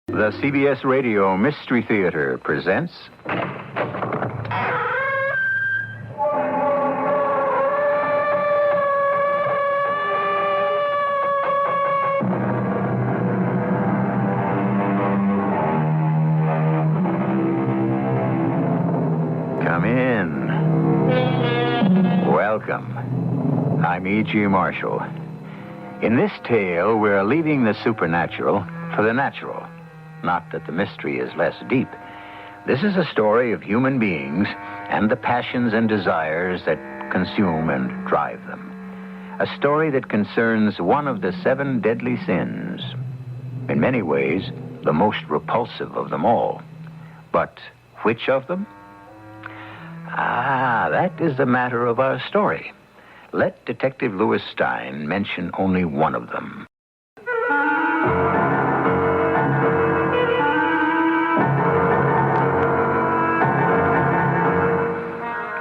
The CBS Radio Mystery Theater presents... Come in. Welcome. I'm E.G. Marshall. In this tale, we're leaving the supernatural for the natural. Not that the mystery is less deep. This is a story of human beings and the passions and desires that consume and drive them. A story that concerns one of the 7 deadly sins. In many ways, the most repulsive of them all. But which of them? That is the matter of our story. Let Detective Louis Stein mention only one of them.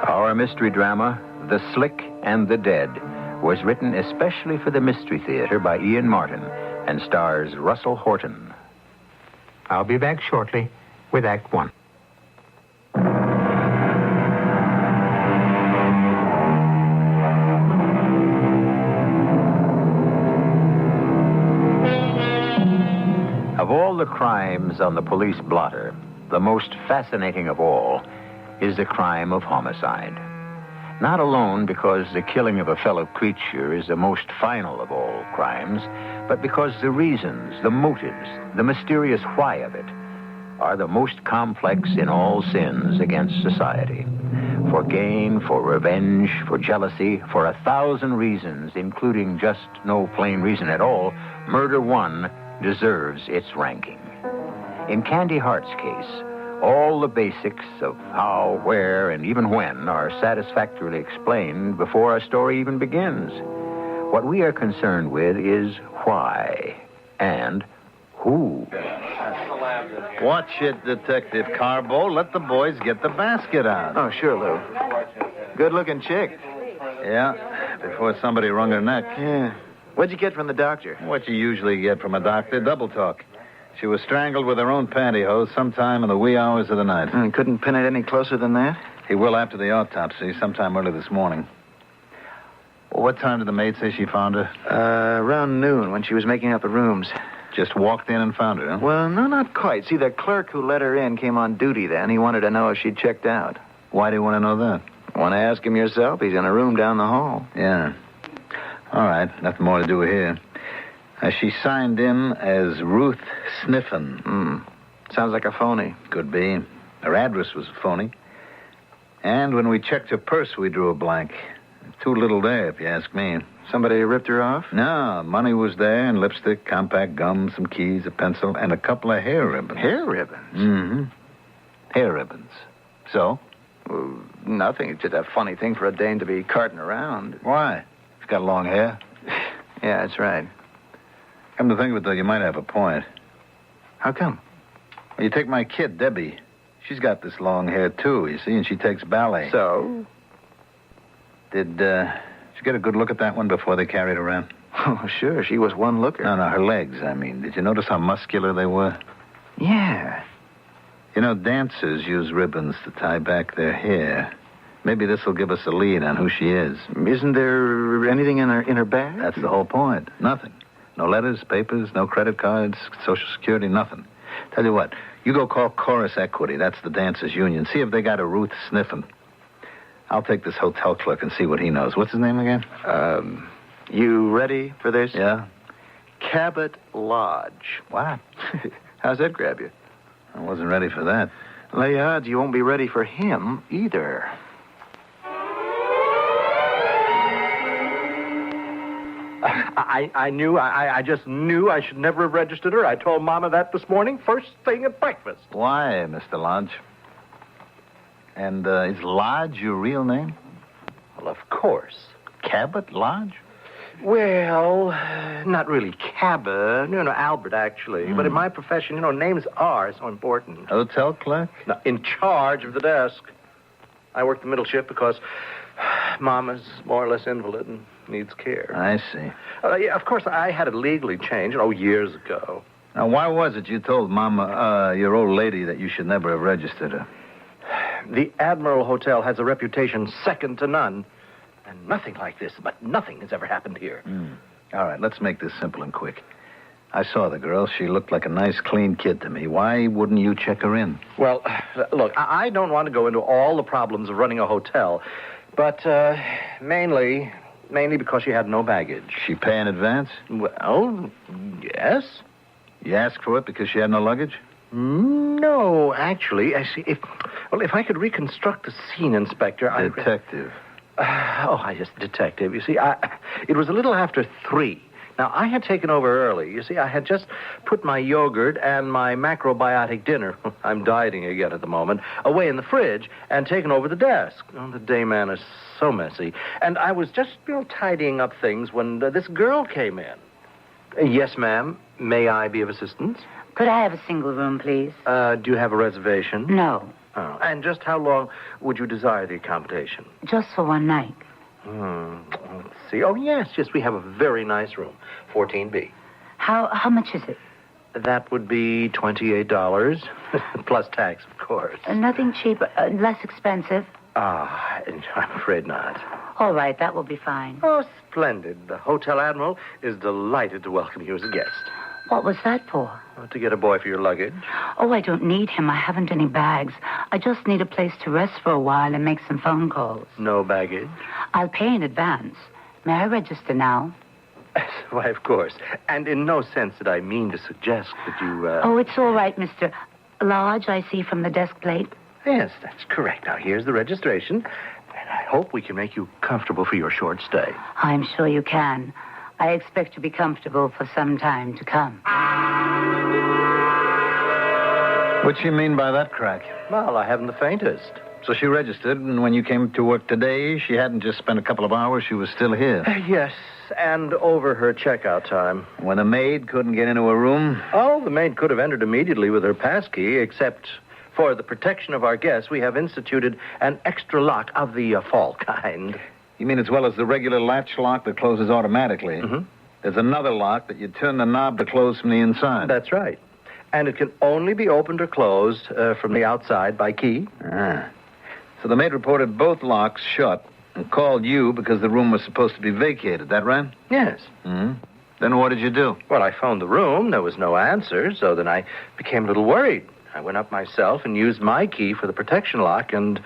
Our mystery drama, The Slick and the Dead, was written especially for the Mystery Theater by Ian Martin and stars Russell Horton. I'll be back shortly with Act 1. Of all the crimes on the police blotter, the most fascinating of all is the crime of homicide. Not alone because the killing of a fellow creature is the most final of all crimes, but because the reasons, the motives, the mysterious why of it are the most complex in all sins against society. For gain, for revenge, for jealousy, for 1,000 reasons, including just no plain reason at all, murder one deserves its ranking. In Candy Hart's case, all the basics of how, where, and even when are satisfactorily explained before our story even begins. What we are concerned with is why and who. Watch it, Detective Carbo. Let the boys get the basket out. Oh, sure, Lou. Good-looking chick. Yeah, before somebody wrung her neck. Yeah. What'd you get from the doctor? What you usually get from a doctor, double talk. She was strangled with her own pantyhose sometime in the wee hours of the night. Couldn't pin it any closer than that? He will after the autopsy, sometime early this morning. Well, what time did the maid say she found her? Around noon, when she was making up the rooms. Just walked in and found her, huh? Well, no, not quite. See, the clerk who let her in came on duty then. He wanted to know if she'd checked out. Why do you want to know that? Want to ask him yourself? He's in a room down the hall. Yeah. All right, nothing more to do here. She signed in as Ruth Sniffen. Sounds like a phony. Could be. Her address was phony. And when we checked her purse, we drew a blank. Too little there, if you ask me. Somebody ripped her off? No, money was there, and lipstick, compact gum, some keys, a pencil, and a couple of hair ribbons. Hair ribbons? Mm-hmm. Hair ribbons. So? Well, nothing. It's just a funny thing for a dame to be carting around. Why? She's got long hair. Yeah, that's right. Come to think of it, though, you might have a point. How come? Well, you take my kid, Debbie. She's got this long hair, too, you see, and she takes ballet. So? Did you get a good look at that one before they carried her around? Oh, sure. She was one looker. No, her legs, I mean. Did you notice how muscular they were? Yeah. You know, dancers use ribbons to tie back their hair. Maybe this will give us a lead on who she is. Isn't there anything in her bag? That's the whole point. Nothing. No letters, papers, no credit cards, Social Security, nothing. Tell you what, you go call Chorus Equity. That's the dancers' union. See if they got a Ruth Sniffen. I'll take this hotel clerk and see what he knows. What's his name again? You ready for this? Yeah? Cabot Lodge. What? How's that grab you? I wasn't ready for that. Lay odds you won't be ready for him either. I just knew I should never have registered her. I told Mama that this morning, first thing at breakfast. Why, Mr. Lodge? And is Lodge your real name? Well, of course. Cabot Lodge? Well, not really Cabot. No, Albert, actually. But in my profession, names are so important. Hotel clerk? Now, in charge of the desk. I work the middle shift because Mama's more or less invalid and needs care. I see. Yeah, of course, I had it legally changed, years ago. Now, why was it you told Mama, your old lady, that you should never have registered her? The Admiral Hotel has a reputation second to none. And nothing like this, but nothing has ever happened here. All right, let's make this simple and quick. I saw the girl. She looked like a nice, clean kid to me. Why wouldn't you check her in? Well, look, I don't want to go into all the problems of running a hotel, but mainly because she had no baggage. She pay in advance? Well, yes. You asked for it because she had no luggage? No, actually, I see. If I could reconstruct the scene, Inspector, Detective. Yes, detective. You see, it was a little after 3. Now, I had taken over early. You see, I had just put my yogurt and my macrobiotic dinner, I'm dieting again at the moment, away in the fridge and taken over the desk. Oh, the day man is so messy. And I was just, tidying up things when this girl came in. Yes, ma'am. May I be of assistance? Could I have a single room, please? Do you have a reservation? No. Oh, and just how long would you desire the accommodation? Just for one night. Let's see. Oh, yes, we have a very nice room. 14B. How much is it? That would be $28, plus tax, of course. Nothing cheaper, less expensive? I'm afraid not. All right, that will be fine. Oh, splendid. The Hotel Admiral is delighted to welcome you as a guest. What was that for? To get a boy for your luggage. Oh, I don't need him. I haven't any bags. I just need a place to rest for a while and make some phone calls. No baggage? I'll pay in advance. May I register now? Why, of course. And in no sense did I mean to suggest that you, Oh, it's all right, Mr. Lodge, I see from the desk plate. Yes, that's correct. Now, here's the registration, and I hope we can make you comfortable for your short stay. I'm sure you can. I expect to be comfortable for some time to come. What's she mean by that crack? Well, I haven't the faintest. So she registered, and when you came to work today, she hadn't just spent a couple of hours, she was still here. Yes, and over her checkout time. When the maid couldn't get into her room? Oh, the maid could have entered immediately with her passkey, except for the protection of our guests, we have instituted an extra lock of the fall kind. You mean as well as the regular latch lock that closes automatically? Mm-hmm. There's another lock that you turn the knob to close from the inside. That's right. And it can only be opened or closed from the outside by key. So the maid reported both locks shut and called you because the room was supposed to be vacated. That right? Yes. Then what did you do? Well, I phoned the room. There was no answer, so then I became a little worried. I went up myself and used my key for the protection lock, and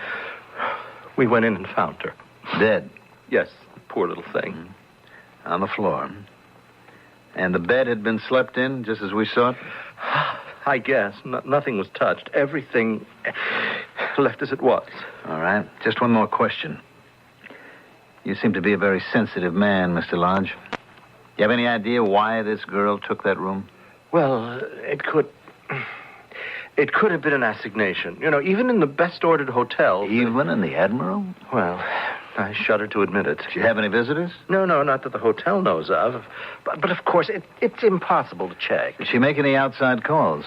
we went in and found her. Dead? Yes, poor little thing. On the floor. And the bed had been slept in, just as we saw it? I guess. Nothing was touched. Everything left as it was. All right. Just one more question. You seem to be a very sensitive man, Mr. Lodge. You have any idea why this girl took that room? Well, it could have been an assignation. Even in the best-ordered hotels. Even in the Admiral? Well, I shudder to admit it. Did you have any visitors? No, not that the hotel knows of. But of course, it's impossible to check. Did she make any outside calls?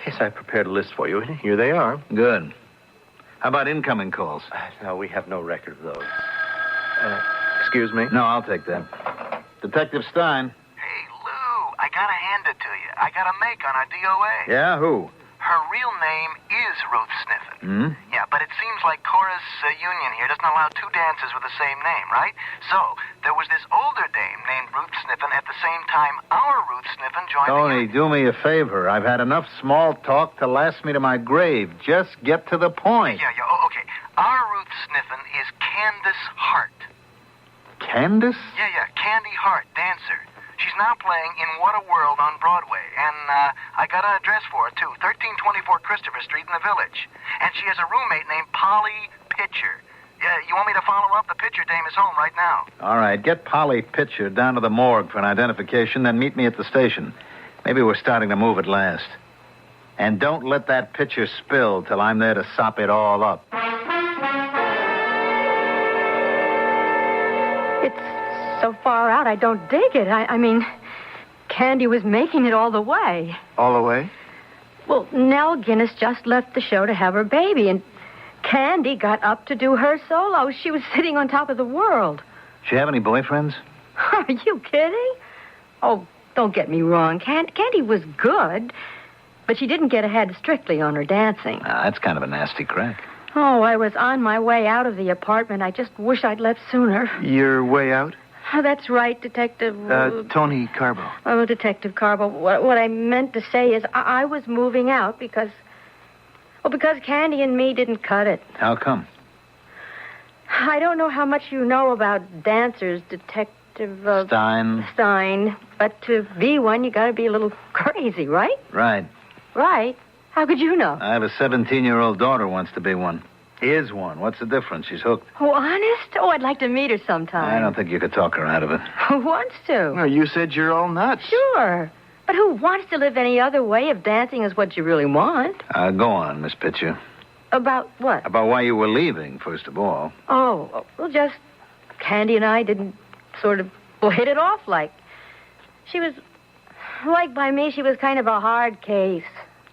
Yes, I prepared a list for you. Here they are. Good. How about incoming calls? No, we have no record of those. Excuse me? No, I'll take that. Detective Stein. Hey, Lou, I gotta hand it to you. I got a make on our DOA. Yeah, who? Her real name is Ruth Sniffen. Yeah, but it seems like Chorus Union here doesn't allow two dancers with the same name, right? So, there was this older dame named Ruth Sniffen at the same time our Ruth Sniffen joined Tony, do me a favor. I've had enough small talk to last me to my grave. Just get to the point. Yeah, okay. Our Ruth Sniffen is Candace Hart. Candace? Yeah, Candy Hart, dancer. She's now playing in What a World on Broadway. And I got an address for her, too. 1324 Christopher Street in the Village. And she has a roommate named Polly Pitcher. You want me to follow up? The Pitcher dame is home right now. All right, get Polly Pitcher down to the morgue for an identification, then meet me at the station. Maybe we're starting to move at last. And don't let that pitcher spill till I'm there to sop it all up. So far out, I don't dig it. I mean, Candy was making it all the way. All the way? Well, Nell Guinness just left the show to have her baby, and Candy got up to do her solo. She was sitting on top of the world. She have any boyfriends? Are you kidding? Oh, don't get me wrong. Candy was good, but she didn't get ahead strictly on her dancing. That's kind of a nasty crack. Oh, I was on my way out of the apartment. I just wish I'd left sooner. Your way out? Oh, that's right, Detective... Tony Carbo. Oh, Detective Carbo. What I meant to say is I was moving out because Candy and me didn't cut it. How come? I don't know how much you know about dancers, Detective... Stein. But to be one, you gotta be a little crazy, right? Right. Right? How could you know? I have a 17-year-old daughter who wants to be one. Is one. What's the difference? She's hooked. Oh, honest? Oh, I'd like to meet her sometime. I don't think you could talk her out of it. Who wants to? No, you said you're all nuts. Sure. But who wants to live any other way if dancing is what you really want? Go on, Miss Pitcher. About what? About why you were leaving, first of all. Oh, well, just Candy and I didn't sort of hit it off like. She was, like by me, she was kind of a hard case.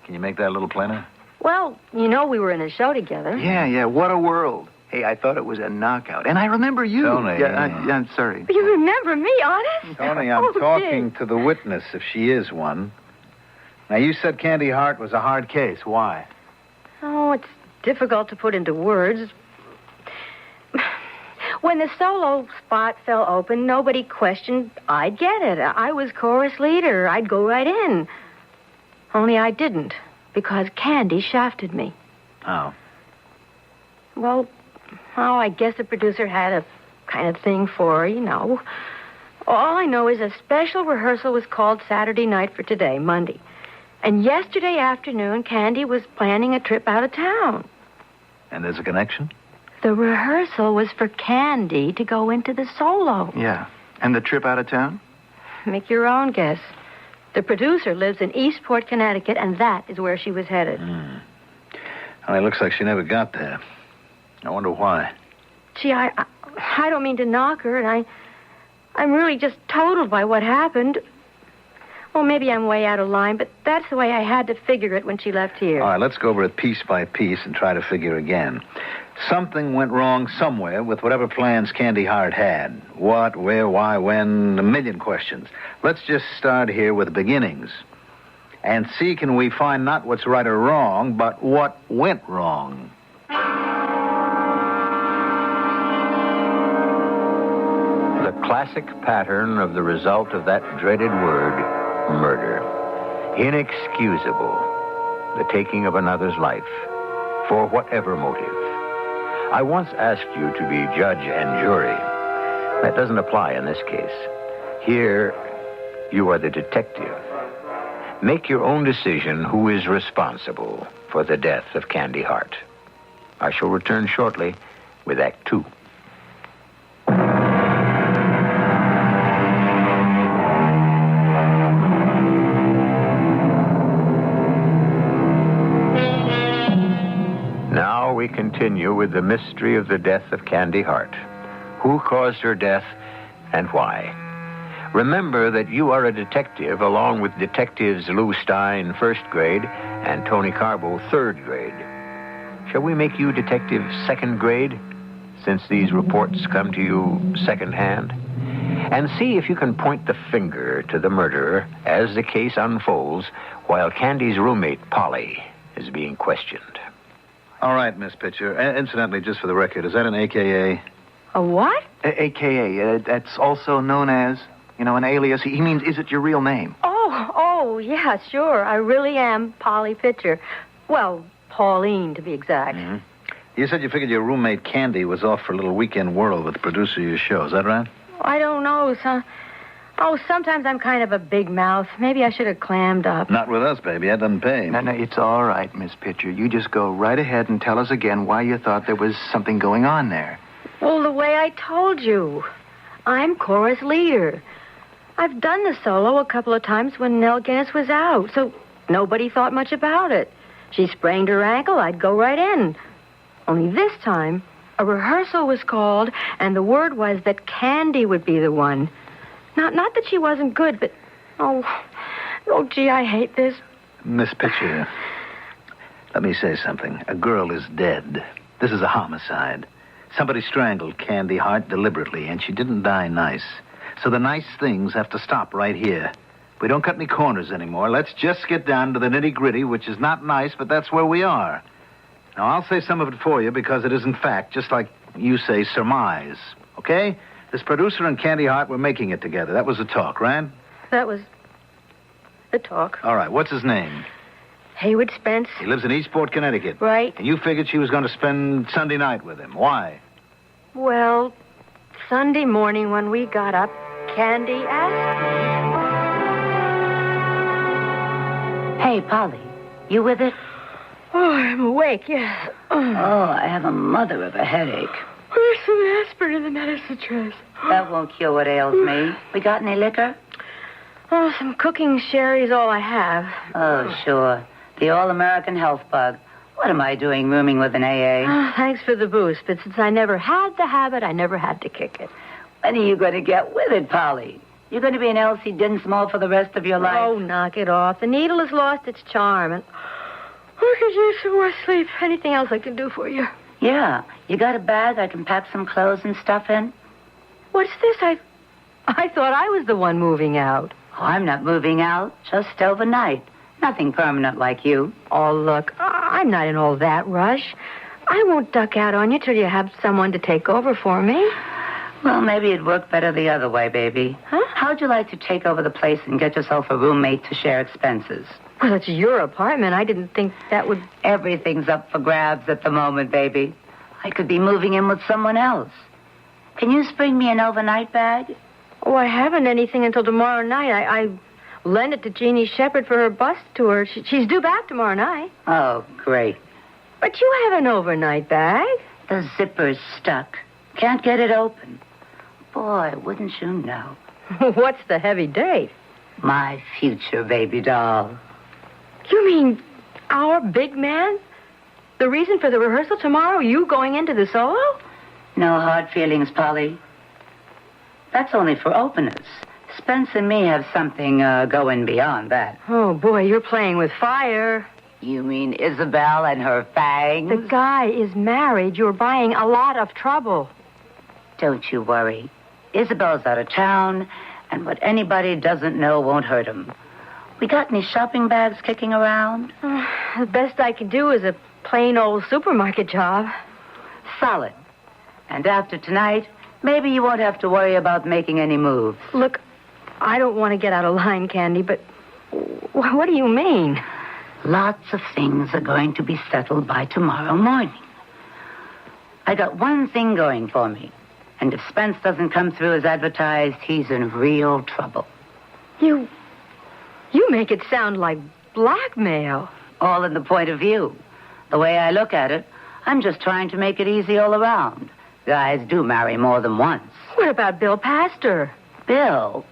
Can you make that a little plainer? Well, you know we were in a show together. Yeah, what a world. Hey, I thought it was a knockout. And I remember you. Tony. I'm sorry. You remember me, honest? Tony, I'm talking to the witness, if she is one. Now, you said Candy Hart was a hard case. Why? Oh, it's difficult to put into words. When the solo spot fell open, nobody questioned I'd get it. I was chorus leader. I'd go right in. Only I didn't, because Candy shafted me. Oh. Well, I guess the producer had a kind of thing for her, you know. All I know is a special rehearsal was called Saturday night for today, Monday. And yesterday afternoon, Candy was planning a trip out of town. And there's a connection? The rehearsal was for Candy to go into the solo. Yeah. And the trip out of town? Make your own guess. The producer lives in Eastport, Connecticut, and that is where she was headed. Well, it looks like she never got there. I wonder why. Gee, I don't mean to knock her, and I'm really just totaled by what happened. Well, maybe I'm way out of line, but that's the way I had to figure it when she left here. All right, let's go over it piece by piece and try to figure again. Something went wrong somewhere with whatever plans Candy Hart had. What, where, why, when, a million questions. Let's just start here with the beginnings and see can we find not what's right or wrong, but what went wrong. The classic pattern of the result of that dreaded word, murder. Inexcusable. The taking of another's life, for whatever motive. I once asked you to be judge and jury. That doesn't apply in this case. Here, you are the detective. Make your own decision who is responsible for the death of Candy Hart. I shall return shortly with Act 2. Now we continue with the mystery of the death of Candy Hart. Who caused her death and why? Remember that you are a detective along with detectives Lou Stein, first grade, and Tony Carbo, third grade. Shall we make you detective second grade, since these reports come to you secondhand? And see if you can point the finger to the murderer as the case unfolds while Candy's roommate, Polly, is being questioned. All right, Miss Pitcher. Incidentally, just for the record, is that an AKA? A what? AKA. That's also known as, an alias. He means, is it your real name? Oh, yeah, sure. I really am Polly Pitcher. Well, Pauline, to be exact. Mm-hmm. You said you figured your roommate Candy was off for a little weekend whirl with the producer of your show. Is that right? I don't know, son. Sometimes I'm kind of a big mouth. Maybe I should have clammed up. Not with us, baby. That doesn't pay. No, it's all right, Miss Pitcher. You just go right ahead and tell us again why you thought there was something going on there. Well, the way I told you. I'm chorus leader. I've done the solo a couple of times when Nell Guinness was out, so nobody thought much about it. She sprained her ankle, I'd go right in. Only this time, a rehearsal was called, and the word was that Candy would be the one. Not that she wasn't good, but... Oh, gee, I hate this. Miss Pitcher, let me say something. A girl is dead. This is a homicide. Somebody strangled Candy Hart deliberately, and she didn't die nice. So the nice things have to stop right here. We don't cut any corners anymore. Let's just get down to the nitty-gritty, which is not nice, but that's where we are. Now, I'll say some of it for you because it isn't fact, just like you say surmise. Okay? This producer and Candy Hart were making it together. That was the talk, right? That was the talk. All right, what's his name? Haywood Spence. He lives in Eastport, Connecticut. Right. And you figured she was going to spend Sunday night with him. Why? Well, Sunday morning when we got up, Candy asked me. Hey, Polly, you with it? Oh, I'm awake, yes. Oh, I have a mother of a headache. There's some aspirin in the medicine chest. That won't cure what ails me. We got any liquor? Oh, some cooking sherry's all I have. Oh, sure. The All-American Health Bug. What am I doing rooming with an AA? Oh, thanks for the boost, but since I never had the habit, I never had to kick it. When are you going to get with it, Polly? You're going to be an Elsie Dinsmore for the rest of your life? Oh, knock it off. The needle has lost its charm, and I could use some more sleep. Anything else I can do for you? Yeah. You got a bag I can pack some clothes and stuff in? What's this? I thought I was the one moving out. Oh, I'm not moving out. Just overnight. Nothing permanent like you. Oh, look, I'm not in all that rush. I won't duck out on you till you have someone to take over for me. Well, maybe it'd work better the other way, baby. Huh? How'd you like to take over the place and get yourself a roommate to share expenses? Well, it's your apartment. I didn't think that would... Everything's up for grabs at the moment, baby. I could be moving in with someone else. Can you spring me an overnight bag? Oh, I haven't anything until tomorrow night. I lent it to Jeannie Shepherd for her bus tour. She's due back tomorrow night. Oh, great. But you have an overnight bag. The zipper's stuck. Can't get it open. Boy, wouldn't you know? What's the heavy date? My future baby doll. You mean our big man? The reason for the rehearsal tomorrow, you going into the solo? No hard feelings, Polly. That's only for openers. Spence and me have something going beyond that. Oh, boy, you're playing with fire. You mean Isabel and her fangs? The guy is married. You're buying a lot of trouble. Don't you worry. Isabel's out of town, and what anybody doesn't know won't hurt him. We got any shopping bags kicking around? The best I can do is a plain old supermarket job. Solid. And after tonight, maybe you won't have to worry about making any moves. Look, I don't want to get out of line, Candy, but what do you mean? Lots of things are going to be settled by tomorrow morning. I got one thing going for me. And if Spence doesn't come through as advertised, he's in real trouble. You make it sound like blackmail. All in the point of view. The way I look at it, I'm just trying to make it easy all around. Guys do marry more than once. What about Bill Pastor? Bill?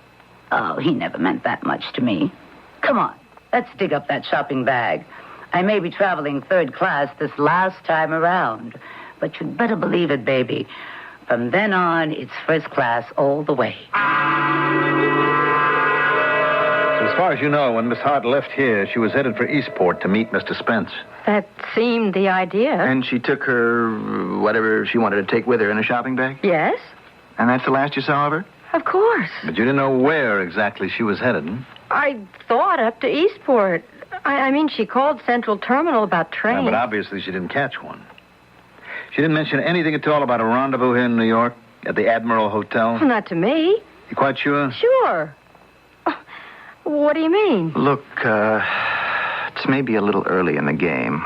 Oh, he never meant that much to me. Come on, let's dig up that shopping bag. I may be traveling third class this last time around, but you'd better believe it, baby. From then on, it's first class all the way. So as far as you know, when Miss Hart left here, she was headed for Eastport to meet Mr. Spence. That seemed the idea. And she took her whatever she wanted to take with her in a shopping bag? Yes, And that's the last you saw of her? of course. But you didn't know where exactly she was headed. I thought up to Eastport. I mean, she called Central Terminal about trains. But obviously she didn't catch one. She didn't mention anything at all about a rendezvous here in New York at the Admiral Hotel. Not to me. You quite sure? Sure. What do you mean? Look, it's maybe a little early in the game.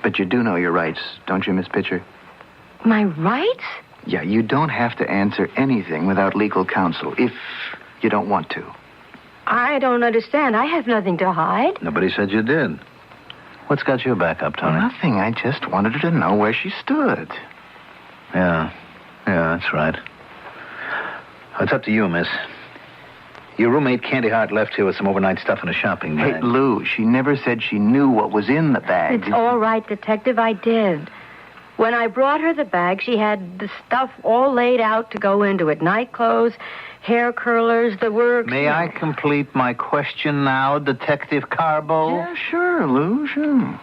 But you do know your rights, don't you, Miss Pitcher? My rights? Yeah, you don't have to answer anything without legal counsel, if you don't want to. I don't understand. I have nothing to hide. Nobody said you did. What's got your back up, Tony? Nothing. I just wanted her to know where she stood. Yeah, that's right. It's up to you, miss. Your roommate, Candy Hart, left here with some overnight stuff in a shopping bag. Hey, Lou, she never said she knew what was in the bag. It's all right, Detective. I did. When I brought her the bag, she had the stuff all laid out to go into it. Night clothes, hair curlers, the works. May I complete my question now, Detective Carbo? Yeah, sure, Lou, sure.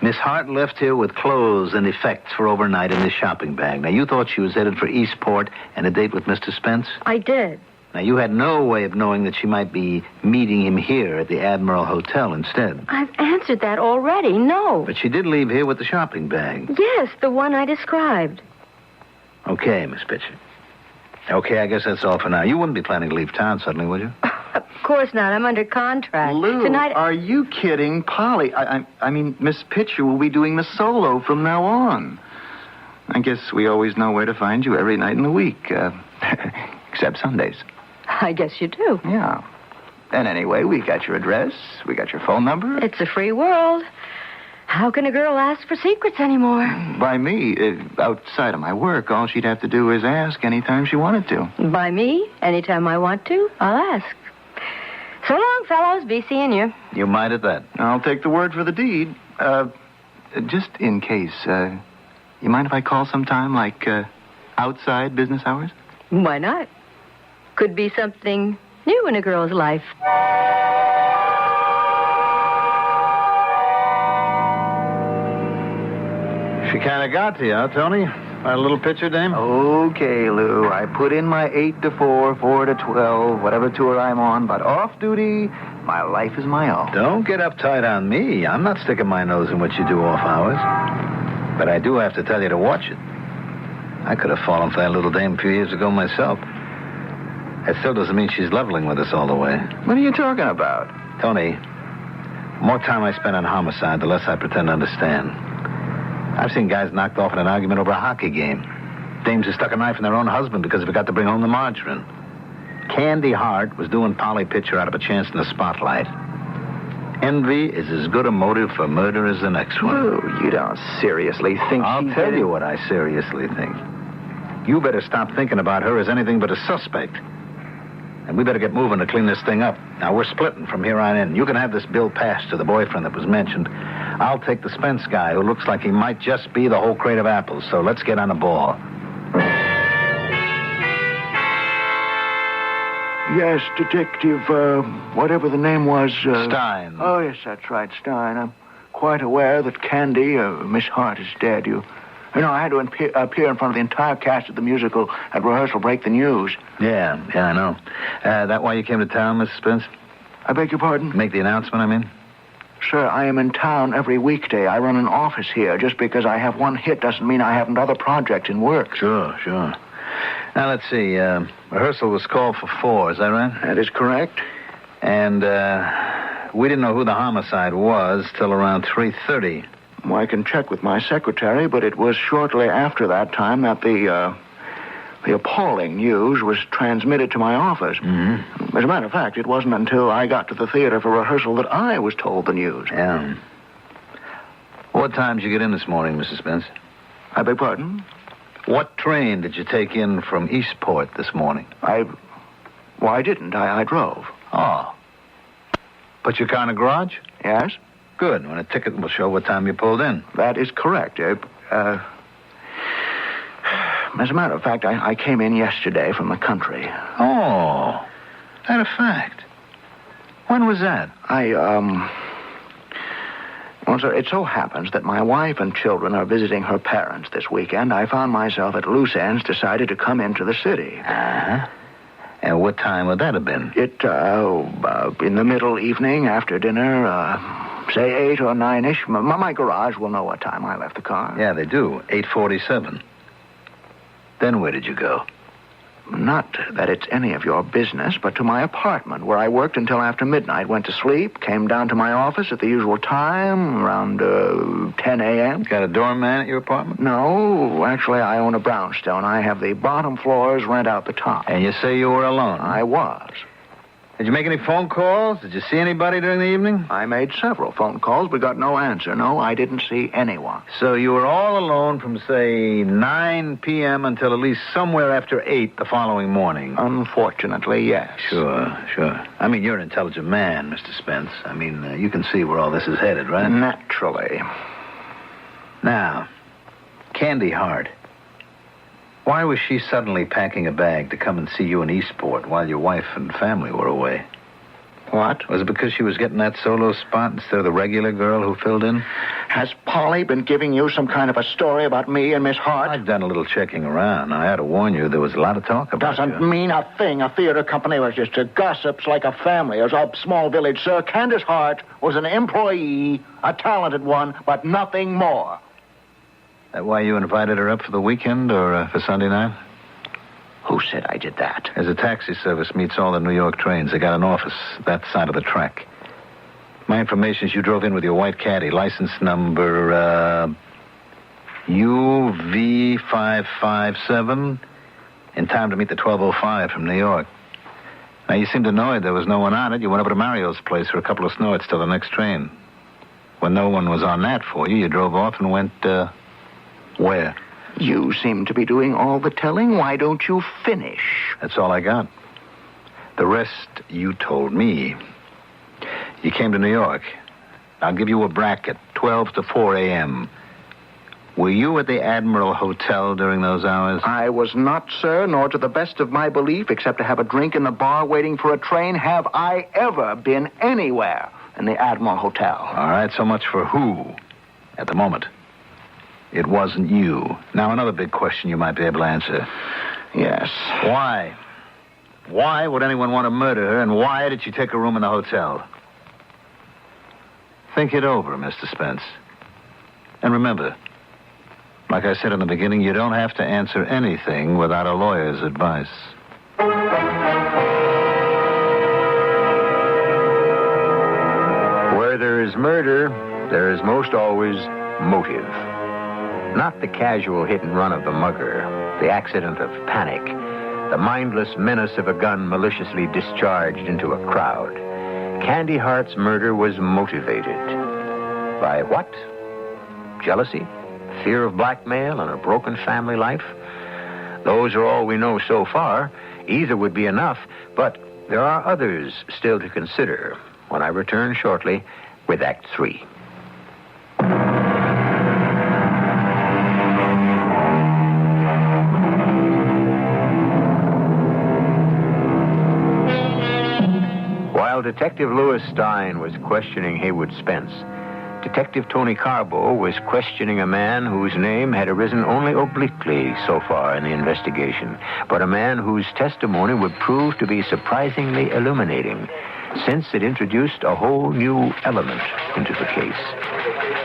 Miss Hart left here with clothes and effects for overnight in this shopping bag. Now, you thought she was headed for Eastport and a date with Mr. Spence? I did. Now, you had no way of knowing that she might be meeting him here at the Admiral Hotel instead. I've answered that already. No. But she did leave here with the shopping bag. Yes, the one I described. Okay, Miss Pitcher. Okay, I guess that's all for now. You wouldn't be planning to leave town suddenly, would you? Of course not. I'm under contract. Lou, Tonight... are you kidding? Polly, I mean, Miss Pitcher will be doing the solo from now on. I guess we always know where to find you every night in the week, except Sundays. I guess you do. Yeah. And anyway, we got your address, we got your phone number. It's a free world. How can a girl ask for secrets anymore? By me, outside of my work, all she'd have to do is ask anytime she wanted to. By me, anytime I want to, I'll ask. So long, fellows. Be seeing you. You might at that. I'll take the word for the deed. Just in case, you mind if I call sometime, like, outside business hours? Why not? Could be something new in a girl's life. She kind of got to you, huh, Tony? A little picture, dame? Okay, Lou. I put in my 8 to 4, 4 to 12, whatever tour I'm on, but off duty, my life is my own. Don't get uptight on me. I'm not sticking my nose in what you do off hours. But I do have to tell you to watch it. I could have fallen for that little dame a few years ago myself. That still doesn't mean she's leveling with us all the way. What are you talking about? Tony, the more time I spend on homicide, the less I pretend to understand. I've seen guys knocked off in an argument over a hockey game. Dames who stuck a knife in their own husband because they forgot to bring home the margarine. Candy Hart was doing Polly Pitcher out of a chance in the spotlight. Envy is as good a motive for murder as the next one. Lou, you don't seriously think I'll tell you what I seriously think. You better stop thinking about her as anything but a suspect. And we better get moving to clean this thing up. Now, we're splitting from here on in. You can have this bill passed to the boyfriend that was mentioned. I'll take the Spence guy who looks like he might just be the whole crate of apples. So let's get on the ball. Yes, Detective, whatever the name was. Stein. Oh, yes, that's right, Stein. I'm quite aware that Candy, Miss Hart, is dead. You know, I had to appear in front of the entire cast of the musical at rehearsal, break the news. Yeah, I know. That why you came to town, Mrs. Spence? I beg your pardon? Make the announcement, I mean? Sir, I am in town every weekday. I run an office here. Just because I have one hit doesn't mean I haven't other projects in work. Sure. Now, let's see. Rehearsal was called for 4, is that right? That is correct. And, we didn't know who the homicide was till around 3:30. Well, I can check with my secretary, but it was shortly after that time that the appalling news was transmitted to my office. Mm-hmm. As a matter of fact, it wasn't until I got to the theater for rehearsal that I was told the news. Yeah. What time did you get in this morning, Mrs. Spence? I beg pardon? What train did you take in from Eastport this morning? I didn't. I drove. Oh. Put your car in a garage? Yes? Good. When a ticket will show what time you pulled in. That is correct. As a matter of fact, I came in yesterday from the country. Oh. That a fact. When was that? Well, sir, it so happens that my wife and children are visiting her parents this weekend. I found myself at loose ends, decided to come into the city. Uh-huh. And what time would that have been? In the middle evening, after dinner, say 8 or 9-ish. My garage will know what time I left the car. Yeah, they do. 8:47. Then where did you go? Not that it's any of your business, but to my apartment, where I worked until after midnight. Went to sleep, came down to my office at the usual time, around 10 a.m. Got a doorman at your apartment? No, actually, I own a brownstone. I have the bottom floors, rent out the top. And you say you were alone? I was. Did you make any phone calls? Did you see anybody during the evening? I made several phone calls, but got no answer. No, I didn't see anyone. So you were all alone from, say, 9 p.m. until at least somewhere after 8 the following morning? Unfortunately, yes. Sure. I mean, you're an intelligent man, Mr. Spence. I mean, you can see where all this is headed, right? Naturally. Now, Candy Hart. Why was she suddenly packing a bag to come and see you in Eastport while your wife and family were away? What? Was it because she was getting that solo spot instead of the regular girl who filled in? Has Polly been giving you some kind of a story about me and Miss Hart? I've done a little checking around. I had to warn you, there was a lot of talk about Doesn't you. mean a thing. A theater company was just gossips like a family. It was a small village, sir. Candace Hart was an employee, a talented one, but nothing more. That why you invited her up for the weekend or for Sunday night? Who said I did that? As a taxi service meets all the New York trains. They got an office that side of the track. My information is you drove in with your white caddy, license number, UV557, in time to meet the 12:05 from New York. Now, you seemed annoyed there was no one on it. You went over to Mario's place for a couple of snorts till the next train. When no one was on that for you, you drove off and went, where? You seem to be doing all the telling. Why don't you finish? That's all I got. The rest you told me. You came to New York. I'll give you a bracket, 12 to 4 a.m. Were you at the Admiral Hotel during those hours? I was not, sir, nor to the best of my belief, except to have a drink in the bar waiting for a train, have I ever been anywhere in the Admiral Hotel. All right, so much for who at the moment. It wasn't you. Now, another big question you might be able to answer. Yes. Why? Why would anyone want to murder her, and why did she take a room in the hotel? Think it over, Mr. Spence. And remember, like I said in the beginning, you don't have to answer anything without a lawyer's advice. Where there is murder, there is most always motive. Not the casual hit and run of the mugger, the accident of panic, the mindless menace of a gun maliciously discharged into a crowd. Candy Hart's murder was motivated. By what? Jealousy? Fear of blackmail and a broken family life? Those are all we know so far. Either would be enough, but there are others still to consider when I return shortly with Act 3. While Detective Louis Stein was questioning Haywood Spence, Detective Tony Carbo was questioning a man whose name had arisen only obliquely so far in the investigation, but a man whose testimony would prove to be surprisingly illuminating, since it introduced a whole new element into the case.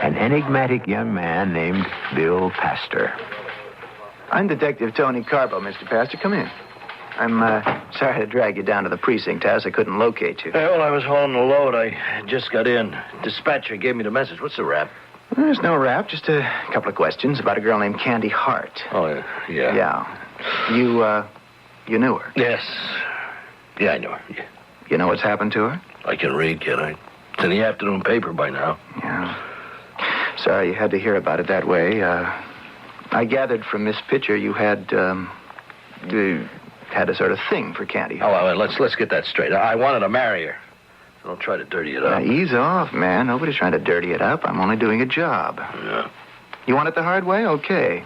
An enigmatic young man named Bill Pastor. I'm Detective Tony Carbo, Mr. Pastor. Come in. I'm sorry to drag you down to the precinct house. I couldn't locate you. Well, I was hauling the load. I just got in. Dispatcher gave me the message. What's the rap? There's no rap, just a couple of questions about a girl named Candy Hart. Oh, yeah. Yeah. You knew her? Yes. Yeah, I know her. Yeah. You know what's happened to her? I can read, can I? It's in the afternoon paper by now. Yeah. Sorry you had to hear about it that way. I gathered from Miss Pitcher you had a sort of thing for Candy Hart. Oh, well, let's get that straight. I wanted to marry her. Don't try to dirty it up. Now, ease off, man. Nobody's trying to dirty it up. I'm only doing a job. Yeah. You want it the hard way? Okay.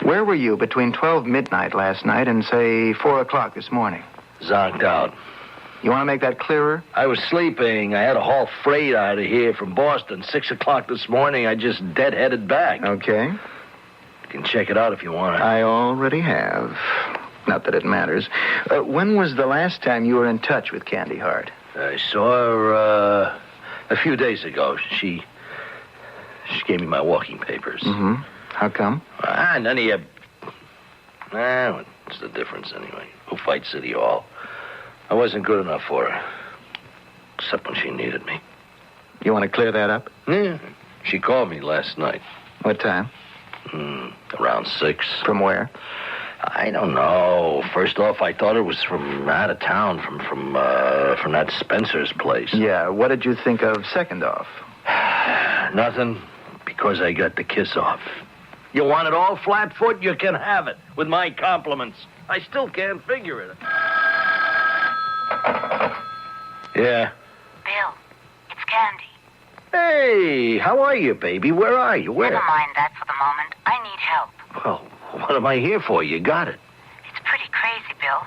Where were you between 12 midnight last night and, say, 4 o'clock this morning? Zonked out. You want to make that clearer? I was sleeping. I had a haul freight out of here from Boston. 6 o'clock this morning, I just dead-headed back. Okay. You can check it out if you want. I already have. Not that it matters. When was the last time you were in touch with Candy Hart? I saw her a few days ago. She gave me my walking papers. Mm-hmm. How come? None of you... what's the difference anyway? Who fights City Hall? I wasn't good enough for her. Except when she needed me. You want to clear that up? Yeah. She called me last night. What time? Around 6. From where? I don't know. First off, I thought it was from out of town, from that Spencer's place. Yeah, what did you think of second off? Nothing, because I got the kiss off. You want it all flat-foot? You can have it, with my compliments. I still can't figure it. Yeah. Bill, it's Candy. Hey, how are you, baby? Where are you? Where? Never mind that for the moment. I need help. Well, what am I here for? You got it. It's pretty crazy, Bill.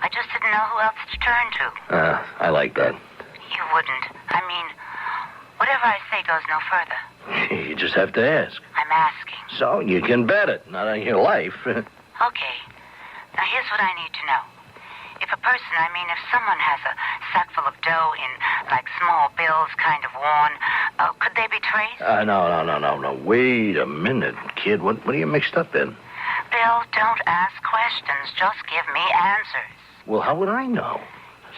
I just know who else to turn to. I like that. You wouldn't. I mean, whatever I say goes no further. You just have to ask. I'm asking. So you can bet it. Not on your life. Okay. Now, here's what I need to know. If someone has a sack full of dough in, like, small bills, kind of worn, could they be traced? No. Wait a minute, kid. What are you mixed up in? Bill, don't ask questions. Just give me answers. Well, how would I know?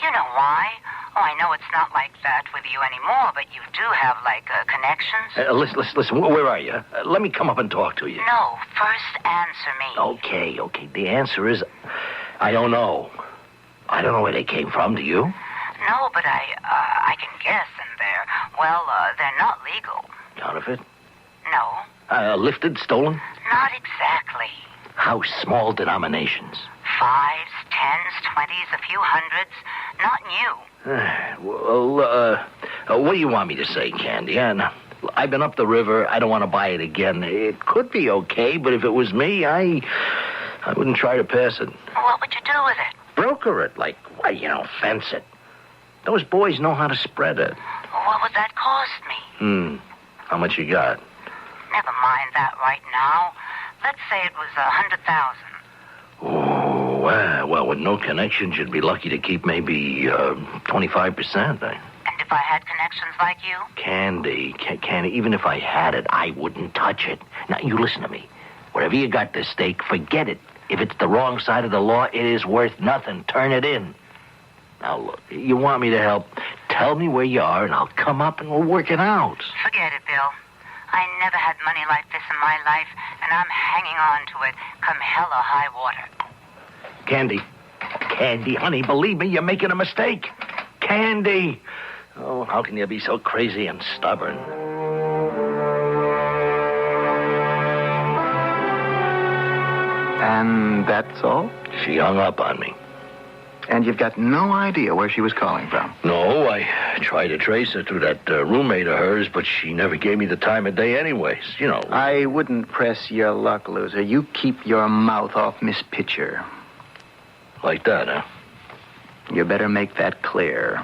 You know why? Oh, I know it's not like that with you anymore, but you do have, like, connections. Listen, where are you? Let me come up and talk to you. No, first answer me. Okay. The answer is, I don't know. I don't know where they came from. Do you? No, but I can guess, and they're not legal. Counterfeit? No. Lifted, stolen? Not exactly. How small denominations? 5s, 10s, 20s, a few hundreds. Not new. Well, what do you want me to say, Candy? I've been up the river. I don't want to buy it again. It could be okay, but if it was me, I wouldn't try to pass it. What would you do with it? Broker it, fence it. Those boys know how to spread it. What would that cost me? How much you got? Never mind that right now. Let's say it was 100,000. Oh, well, with no connections, you'd be lucky to keep maybe 25%. And if I had connections like you? Candy, even if I had it, I wouldn't touch it. Now, you listen to me. Wherever you got the stake, forget it. If it's the wrong side of the law, it is worth nothing. Turn it in. Now, look, you want me to help? Tell me where you are, and I'll come up and we'll work it out. Forget it, Bill. I never had money like this in my life, and I'm hanging on to it come hell or high water. Candy, honey, believe me, you're making a mistake. Candy. Oh, how can you be so crazy and stubborn? And that's all? She hung up on me. And you've got no idea where she was calling from? No, I tried to trace her through that roommate of hers, but she never gave me the time of day anyways, I wouldn't press your luck, loser. You keep your mouth off Miss Pitcher. Like that, huh? You better make that clear.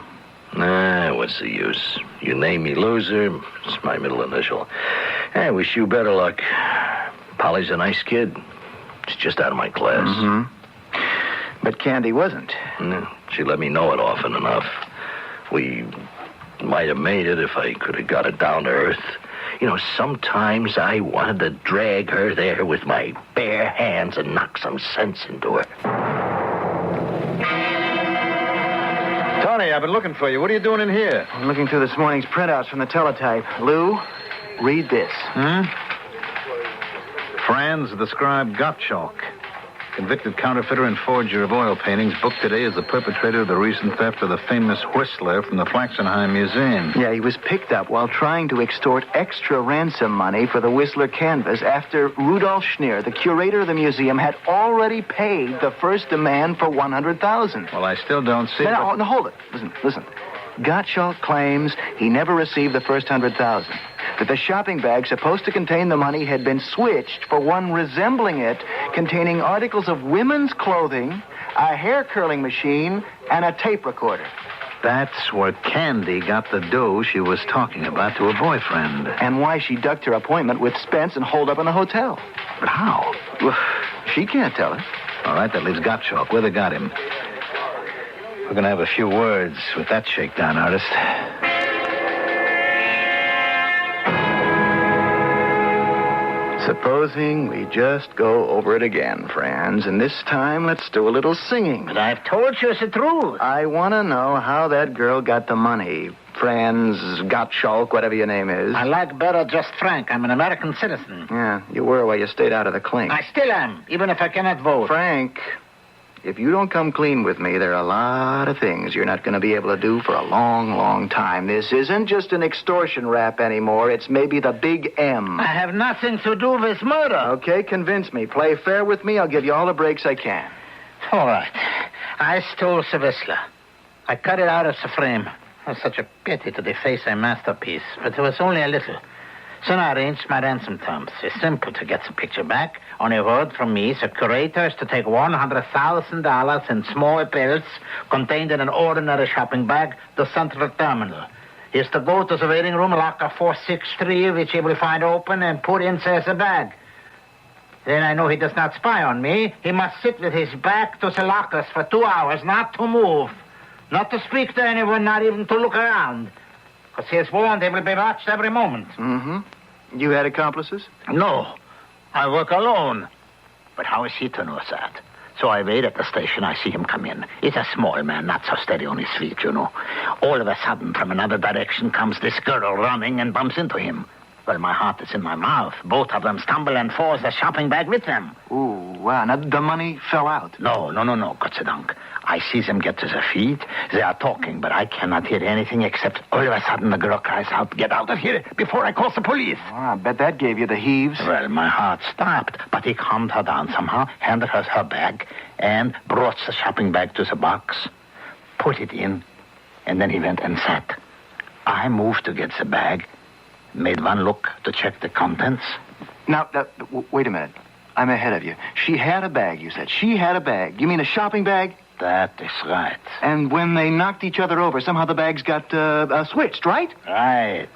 Nah, what's the use? You name me loser, it's my middle initial. I wish you better luck. Polly's a nice kid. She's just out of my class. Mm-hmm. But Candy wasn't. She let me know it often enough. We might have made it if I could have got it down to earth. Sometimes I wanted to drag her there with my bare hands and knock some sense into her. Tony, I've been looking for you. What are you doing in here? I'm looking through this morning's printouts from the teletype. Lou, read this. Franz, the scribe Gottschalk, convicted counterfeiter and forger of oil paintings, booked today as the perpetrator of the recent theft of the famous Whistler from the Flaxenheim Museum. Yeah, he was picked up while trying to extort extra ransom money for the Whistler canvas after Rudolf Schneer, the curator of the museum, had already paid the first demand for $100,000. Well, I still don't see... No, hold it. Listen. Gottschalk claims he never received the first $100,000. That the shopping bag supposed to contain the money had been switched for one resembling it, containing articles of women's clothing, a hair curling machine, and a tape recorder. That's where Candy got the dough she was talking about to her boyfriend. And why she ducked her appointment with Spence and holed up in the hotel. But how? Well, she can't tell it. All right, that leaves Gottschalk. Where they got him? We're going to have a few words with that shakedown artist. Supposing we just go over it again, Franz, and this time let's do a little singing. But I've told you it's the truth. I want to know how that girl got the money. Franz Gottschalk, whatever your name is. I like better just Frank. I'm an American citizen. Yeah, you were while you stayed out of the clink. I still am, even if I cannot vote. Frank, if you don't come clean with me, there are a lot of things you're not going to be able to do for a long, long time. This isn't just an extortion rap anymore. It's maybe the big M. I have nothing to do with murder. Okay, convince me. Play fair with me. I'll give you all the breaks I can. All right. I stole the Whistler. I cut it out of the frame. It was such a pity to deface a masterpiece, but it was only a little. So I arranged my ransom terms. It's simple to get the picture back. On a word from me, the curator is to take $100,000 in small bills contained in an ordinary shopping bag to Central Terminal. He is to go to the waiting room, locker 463, which he will find open and put inside the bag. Then I know he does not spy on me. He must sit with his back to the lockers for 2 hours, not to move, not to speak to anyone, not even to look around. Because he is warned he will be watched every moment. Mm-hmm. You had accomplices? No, I work alone. But how is he to know that? So I wait at the station. I see him come in. He's a small man, not so steady on his feet, you know. All of a sudden, from another direction comes this girl running and bumps into him. Well, my heart is in my mouth. Both of them stumble and fall the shopping bag with them. Ooh, wow. Now, the money fell out. No, Gott sei Dank. I see them get to their feet. They are talking, but I cannot hear anything except all of a sudden the girl cries out, "Get out of here before I call the police." Oh, I bet that gave you the heaves. Well, my heart stopped, but he calmed her down somehow, handed her her bag, and brought the shopping bag to the box, put it in, and then he went and sat. I moved to get the bag, made one look to check the contents. Now, wait a minute. I'm ahead of you. She had a bag, you said. She had a bag. You mean a shopping bag? That is right. And when they knocked each other over, somehow the bags got switched, right? Right.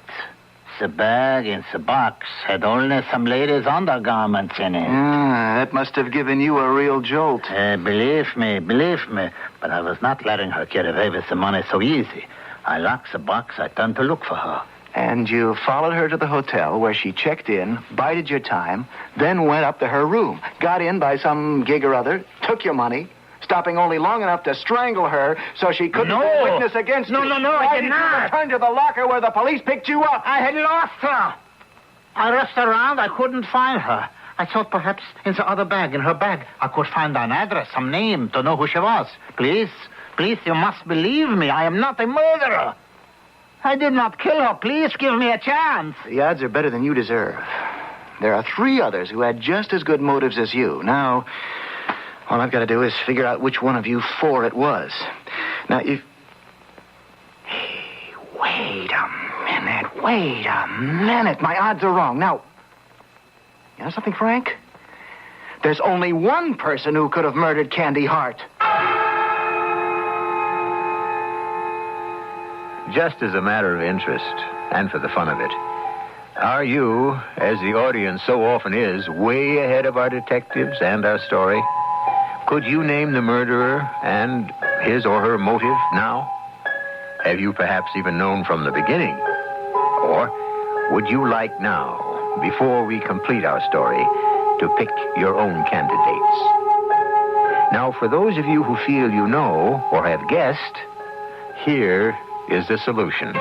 The bag in the box had only some ladies' undergarments in it. That must have given you a real jolt. Believe me. But I was not letting her get away with the money so easy. I locked the box. I turned to look for her. And you followed her to the hotel where she checked in, bided your time, then went up to her room, got in by some gig or other, took your money, stopping only long enough to strangle her so she couldn't be witness against you. No, Why I did not. You return to the locker where the police picked you up? I had lost her. I rushed around. I couldn't find her. I thought perhaps in the other bag, in her bag, I could find an address, some name, to know who she was. Please, you must believe me. I am not a murderer. I did not kill her. Please give me a chance. The odds are better than you deserve. There are 3 others who had just as good motives as you. Now, all I've got to do is figure out which one of you 4 it was. Now, if... Hey, wait a minute. My odds are wrong. Now, you know something, Frank? There's only one person who could have murdered Candy Hart. Just as a matter of interest, and for the fun of it, are you, as the audience so often is, way ahead of our detectives and our story? Could you name the murderer and his or her motive now? Have you perhaps even known from the beginning? Or would you like now, before we complete our story, to pick your own candidates? Now, for those of you who feel you know or have guessed, here is the solution.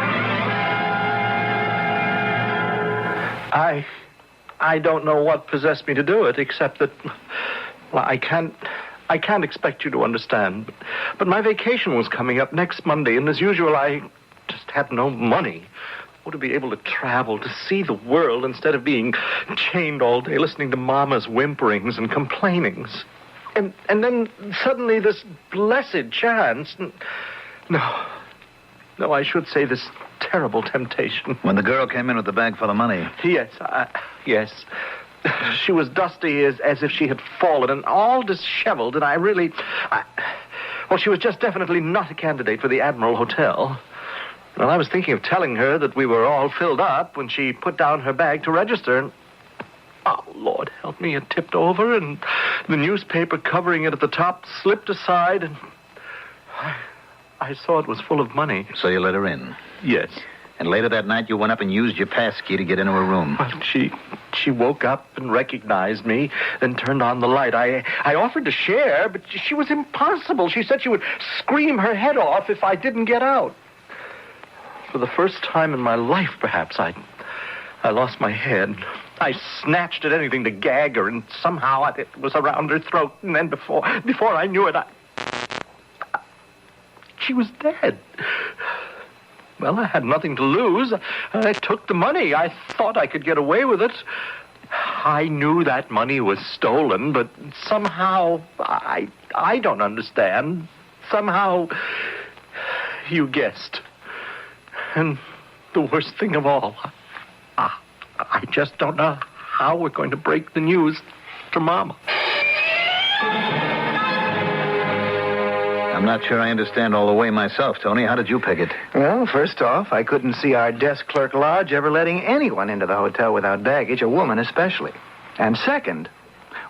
I don't know what possessed me to do it, except that, well, I can't expect you to understand. But my vacation was coming up next Monday, and as usual, I just had no money. To be able to travel, to see the world, instead of being chained all day listening to Mama's whimperings and complainings. And then suddenly this blessed chance. No, I should say this terrible temptation. When the girl came in with the bag full of money. Yes. She was dusty as if she had fallen and all disheveled, and she was just definitely not a candidate for the Admiral Hotel. Well, I was thinking of telling her that we were all filled up when she put down her bag to register, and oh, Lord help me, it tipped over, and the newspaper covering it at the top slipped aside, and I saw it was full of money. So you let her in? Yes. And later that night, you went up and used your pass key to get into her room. Well, she woke up and recognized me, then turned on the light. I offered to share, but she was impossible. She said she would scream her head off if I didn't get out. For the first time in my life, perhaps, I lost my head. I snatched at anything to gag her, and somehow it was around her throat. And then before I knew it, she was dead. Well, I had nothing to lose. I took the money. I thought I could get away with it. I knew that money was stolen, but somehow, I don't understand. Somehow, you guessed. And the worst thing of all, I just don't know how we're going to break the news to Mama. I'm not sure I understand all the way myself, Tony. How did you pick it? Well, first off, I couldn't see our desk clerk lodge ever letting anyone into the hotel without baggage, a woman especially. And second,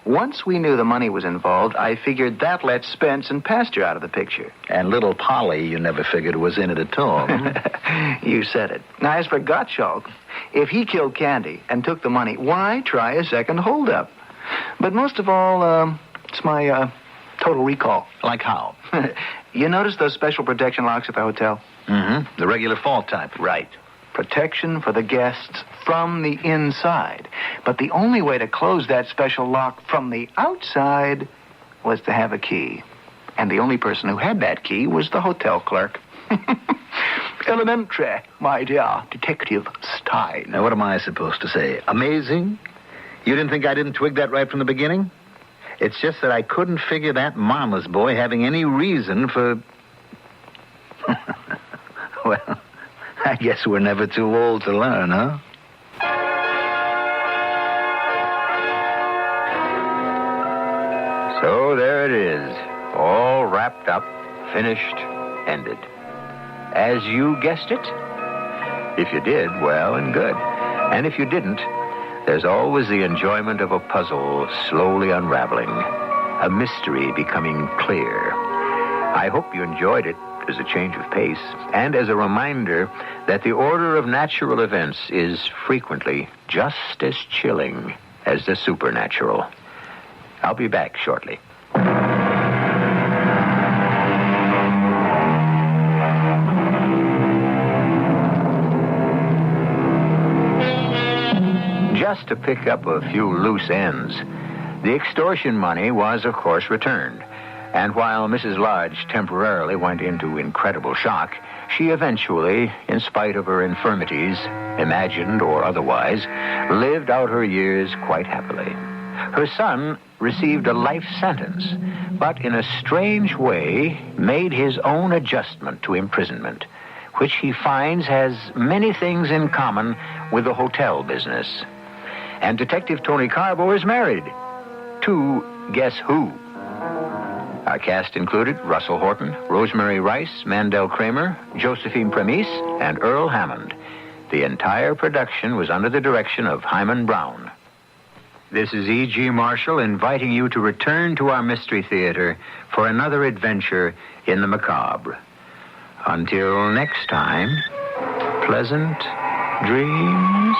once we knew the money was involved, I figured that let Spence and Pastor out of the picture. And little Polly, you never figured was in it at all. You said it. Now, as for Gottschalk, if he killed Candy and took the money, why try a second holdup? But most of all, it's my total recall. Like how? You notice those special protection locks at the hotel? Mm-hmm. The regular fault type. Right. Protection for the guests from the inside. But the only way to close that special lock from the outside was to have a key. And the only person who had that key was the hotel clerk. Elementary, my dear Detective Stein. Now, what am I supposed to say? Amazing? You didn't think I didn't twig that right from the beginning? It's just that I couldn't figure that mama's boy having any reason for... Well, I guess we're never too old to learn, huh? So there it is, all wrapped up, finished, ended. As you guessed it? If you did, well and good. And if you didn't, there's always the enjoyment of a puzzle slowly unraveling, a mystery becoming clear. I hope you enjoyed it as a change of pace and as a reminder that the order of natural events is frequently just as chilling as the supernatural. I'll be back shortly. Just to pick up a few loose ends, the extortion money was, of course, returned. And while Mrs. Lodge temporarily went into incredible shock, she eventually, in spite of her infirmities, imagined or otherwise, lived out her years quite happily. Her son received a life sentence, but in a strange way made his own adjustment to imprisonment, which he finds has many things in common with the hotel business. And Detective Tony Carbo is married to guess who? Our cast included Russell Horton, Rosemary Rice, Mandel Kramer, Josephine Premise, and Earl Hammond. The entire production was under the direction of Hyman Brown. This is E.G. Marshall inviting you to return to our Mystery Theater for another adventure in the macabre. Until next time, pleasant dreams.